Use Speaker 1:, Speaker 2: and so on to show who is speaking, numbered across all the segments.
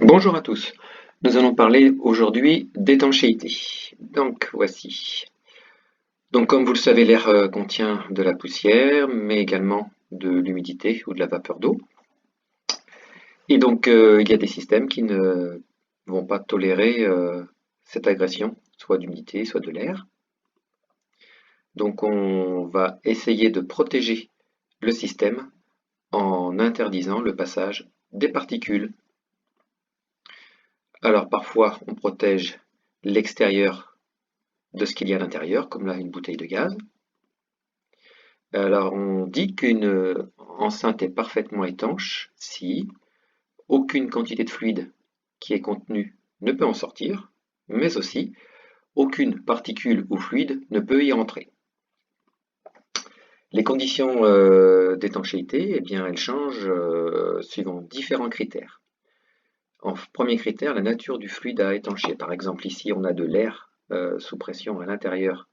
Speaker 1: Bonjour à tous, nous allons parler aujourd'hui d'étanchéité. Donc voici. Donc comme vous le savez, l'air contient de la poussière, mais également de l'humidité ou de la vapeur d'eau. Et donc il y a des systèmes qui ne vont pas tolérer cette agression, soit d'humidité, soit de l'air. Donc on va essayer de protéger le système en interdisant le passage des particules. Alors parfois on protège l'extérieur de ce qu'il y a à l'intérieur, comme là une bouteille de gaz. Alors on dit qu'une enceinte est parfaitement étanche si aucune quantité de fluide qui est contenue ne peut en sortir, mais aussi aucune particule ou fluide ne peut y rentrer. Les conditions d'étanchéité, eh bien, elles changent suivant différents critères. En premier critère, la nature du fluide à étancher. Par exemple, ici, on a de l'air sous pression à l'intérieur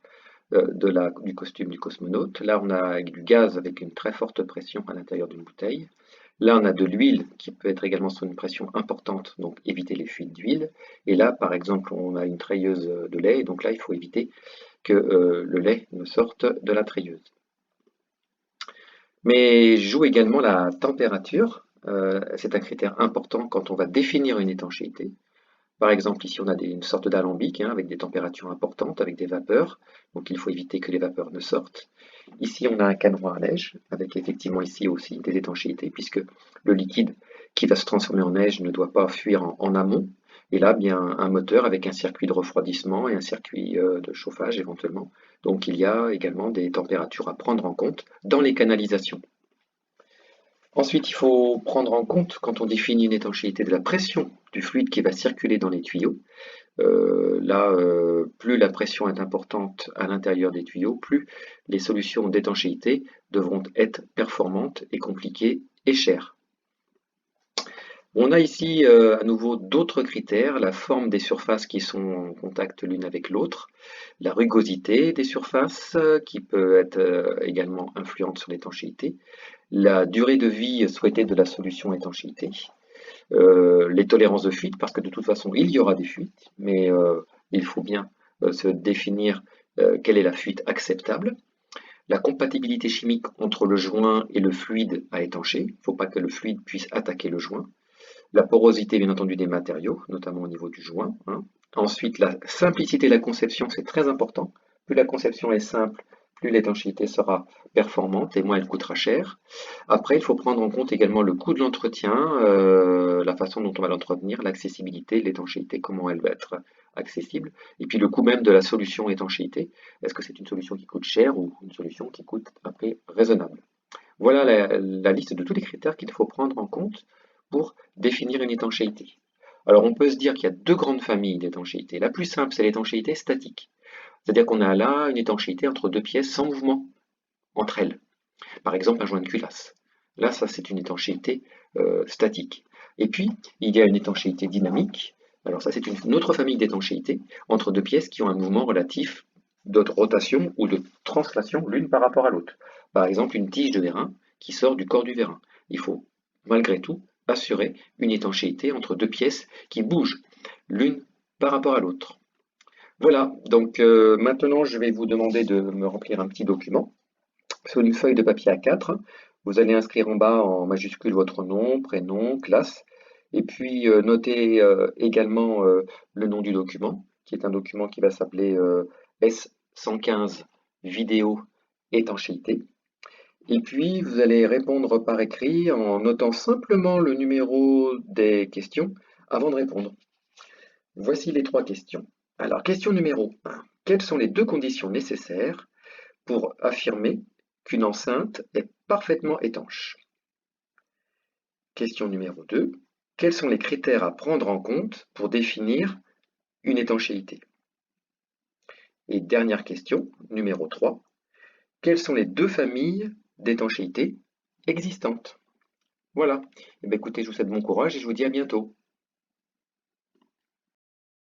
Speaker 1: du costume du cosmonaute. Là, on a du gaz avec une très forte pression à l'intérieur d'une bouteille. Là, on a de l'huile qui peut être également sous une pression importante, donc éviter les fuites d'huile. Et là, par exemple, on a une treilleuse de lait, et donc là, il faut éviter que le lait ne sorte de la treilleuse. Mais joue également la température. C'est un critère important quand on va définir une étanchéité. Par exemple, ici, on a une sorte d'alambic avec des températures importantes, avec des vapeurs. Donc, il faut éviter que les vapeurs ne sortent. Ici, on a un canon à neige, avec effectivement ici aussi des étanchéités, puisque le liquide qui va se transformer en neige ne doit pas fuir en amont. Et là, bien un moteur avec un circuit de refroidissement et un circuit de chauffage éventuellement. Donc, il y a également des températures à prendre en compte dans les canalisations. Ensuite, il faut prendre en compte, quand on définit une étanchéité, de la pression du fluide qui va circuler dans les tuyaux. Plus la pression est importante à l'intérieur des tuyaux, plus les solutions d'étanchéité devront être performantes et compliquées et chères. On a ici à nouveau d'autres critères, la forme des surfaces qui sont en contact l'une avec l'autre, la rugosité des surfaces qui peut être également influente sur l'étanchéité, la durée de vie souhaitée de la solution étanchéité, les tolérances de fuite, parce que de toute façon il y aura des fuites, mais il faut bien se définir quelle est la fuite acceptable, la compatibilité chimique entre le joint et le fluide à étancher, il ne faut pas que le fluide puisse attaquer le joint, la porosité bien entendu des matériaux, notamment au niveau du joint. Ensuite, la simplicité de la conception, c'est très important. Plus la conception est simple, plus l'étanchéité sera performante et moins elle coûtera cher. Après, il faut prendre en compte également le coût de l'entretien, la façon dont on va l'entretenir, l'accessibilité, l'étanchéité, comment elle va être accessible, et puis le coût même de la solution étanchéité. Est-ce que c'est une solution qui coûte cher ou une solution qui coûte un prix raisonnable? Voilà la liste de tous les critères qu'il faut prendre en compte pour définir une étanchéité. Alors on peut se dire qu'il y a deux grandes familles d'étanchéité. La plus simple, c'est l'étanchéité statique. C'est-à-dire qu'on a là une étanchéité entre deux pièces sans mouvement entre elles. Par exemple, un joint de culasse. Là, ça, c'est une étanchéité statique. Et puis, il y a une étanchéité dynamique. Alors ça, c'est une autre famille d'étanchéité entre deux pièces qui ont un mouvement relatif de rotation ou de translation l'une par rapport à l'autre. Par exemple, une tige de vérin qui sort du corps du vérin. Il faut, malgré tout, assurer une étanchéité entre deux pièces qui bougent l'une par rapport à l'autre. Voilà, donc maintenant, je vais vous demander de me remplir un petit document sur une feuille de papier A4. Vous allez inscrire en bas en majuscule votre nom, prénom, classe, et puis notez également le nom du document, qui est un document qui va s'appeler S115 vidéo étanchéité. Et puis vous allez répondre par écrit en notant simplement le numéro des questions avant de répondre. Voici les trois questions. Alors, question numéro 1. Quelles sont les deux conditions nécessaires pour affirmer qu'une enceinte est parfaitement étanche? Question numéro 2. Quels sont les critères à prendre en compte pour définir une étanchéité? Et dernière question, numéro 3. Quelles sont les deux familles d'étanchéité existantes? Voilà. Eh bien, écoutez, je vous souhaite bon courage et je vous dis à bientôt.